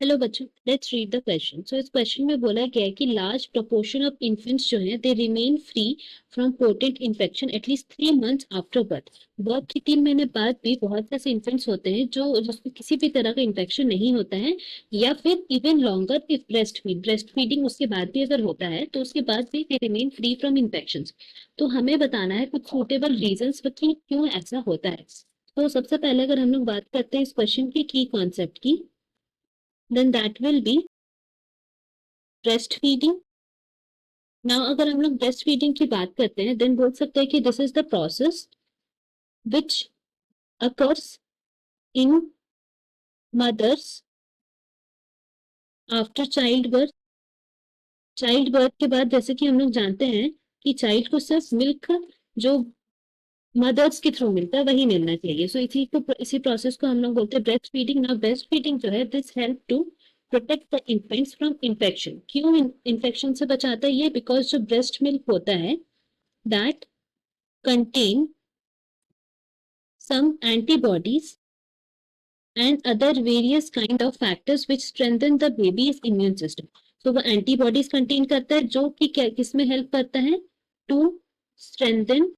Hello बच्चों, let's read the question. सो इस question में बोला गया है कि लार्ज प्रोपोर्शन ऑफ इन्फेंट्स जो हैं they remain free from potent infection at least 3 months after birth. Birth के 3 महीने बाद भी बहुत से ऐसे इन्फेंट्स होते हैं जो जिसमें किसी भी तरह का इन्फेक्शन नहीं होता है, या फिर even longer if breast feeding उसके बाद भी अगर होता है तो उसके बाद भी they remain free from infection. तो हमें बताना है कुछ सूटेबल रीजंस कि क्यों ऐसा होता है। तो सबसे पहले अगर हम लोग बात करते हैं इस क्वेश्चन की की कॉन्सेप्ट की, then that will be breastfeeding. Now अगर हम लोग ब्रेस्ट फीडिंग की बात करते हैं देन बोल सकते हैं कि this is the process which occurs in mothers after child birth. Child birth के बाद जैसे कि हम लोग जानते हैं कि चाइल्ड को सिर्फ मिल्क जो मदर्स के थ्रू मिलता है वही मिलना चाहिए। सो इसी प्रोसेस को हम लोग बोलते हैं ब्रेस्ट फीडिंग। ना ब्रेस्ट फीडिंग जो है this help to protect the infants from infection. क्यों इन्फेक्शन से बचाता है ये? बिकॉज जो ब्रेस्ट मिल्क होता है that contain some antibodies and other various kind of factors which strengthen the baby's immune system. तो वो antibodies contain करता है जो कि क्या किसमें हेल्प करता है? To strengthen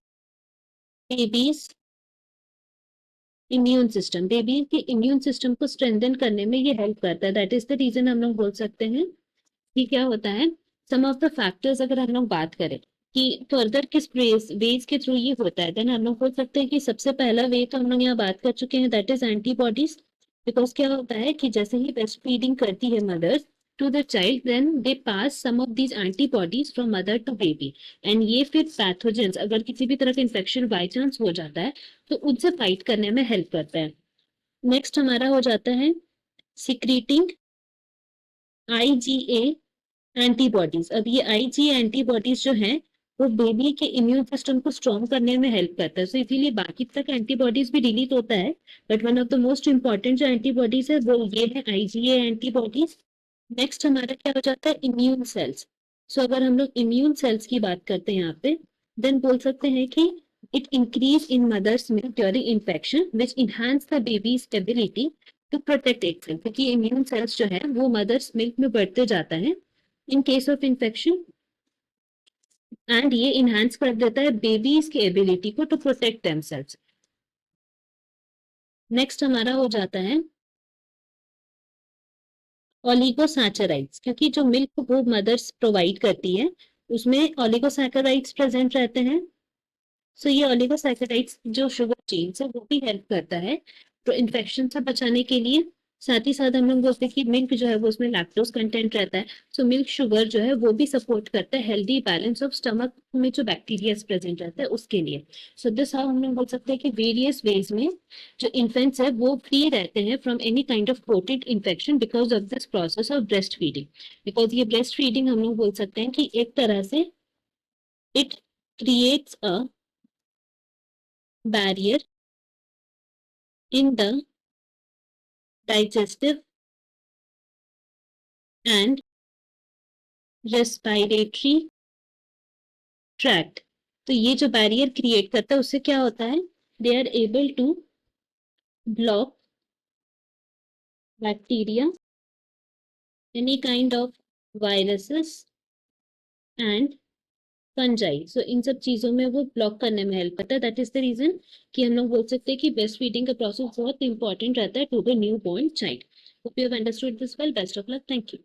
baby's immune system. Baby के इम्यून सिस्टम को स्ट्रेंथन करने में ये हेल्प करता है। दैट इज द रीजन हम लोग बोल सकते हैं कि क्या होता है। सम ऑफ द फैक्टर्स अगर हम लोग बात करें कि फर्दर किस वेज के थ्रू ये होता है, देन हम लोग बोल सकते हैं कि सबसे पहला वे तो हम लोग यहाँ बात कर चुके हैं, दैट इज एंटीबॉडीज। बिकॉज क्या होता है कि जैसे ही ब्रेस्ट फीडिंग करती है mothers to the child, then they pass some of these antibodies from mother to baby. And ये फिर पैथोजेंस, अगर किसी भी तरह का इन्फेक्शन बाई चांस हो जाता है तो उनसे फाइट करने में हेल्प करता है। नेक्स्ट हमारा हो जाता है सिक्रीटिंग IgA एंटीबॉडीज। अब ये IG एंटीबॉडीज जो है वो बेबी के इम्यून सिस्टम को स्ट्रॉन्ग करने में हेल्प करता है। सो इसीलिए बाकी तक एंटीबॉडीज भी रिलीज होता है, but one of the most important जो एंटीबॉडीज है वो ये है IgA एंटीबॉडीज। नेक्स्ट हमारा क्या हो जाता है? Immune cells. सो अगर हम लोग इम्यून सेल्स की बात करते हैं यहाँ पे, देन बोल सकते हैं कि it increase in mother's milk during infection which enhance the baby's ability to protect itself. क्योंकि इम्यून सेल्स जो है वो मदर्स मिल्क में बढ़ते जाता है in case of infection, and ये इनहांस कर देता है बेबीज की एबिलिटी को टू प्रोटेक्ट देमसेल्व्स। नेक्स्ट हमारा हो जाता है ओलिगोसैचराइड्स। क्योंकि जो मिल्क वो मदर्स प्रोवाइड करती है उसमें ओलिगोसैचराइड्स प्रेजेंट रहते हैं। सो ये ओलिगोसैकेराइड्स जो शुगर चेन्स है वो भी हेल्प करता है तो इन्फेक्शन से बचाने के लिए। साथ ही साथ हम लोग बोलते हैं कि मिल्क जो है वो उसमें लैक्टोज कंटेंट रहता है। सो मिल्क शुगर जो है वो भी सपोर्ट करता है हेल्दी बैलेंस ऑफ स्टमक में जो बैक्टीरिया प्रेजेंट रहता है उसके लिए। सो दिस हाउ हम लोग बोल सकते हैं कि वेरियस वेज में जो इन्फेंट्स है वो फ्री रहते हैं from any kind of potent infection because of this process of breast feeding. Because ये ब्रेस्ट फीडिंग हम लोग बोल सकते हैं कि एक तरह से it creates a barrier in the digestive and respiratory tract। तो ये जो बैरियर क्रिएट करता है उससे क्या होता है? They are able to block bacteria, any kind of viruses and fungi. So इन सब चीजों में वो ब्लॉक करने में हेल्प करता है। दैट इज द रीजन कि हम लोग बोल सकते हैं कि ब्रेस्ट फीडिंग का प्रोसेस बहुत इंपॉर्टेंट रहता है to the newborn child. Hope you have understood this well. Best of luck. Thank you.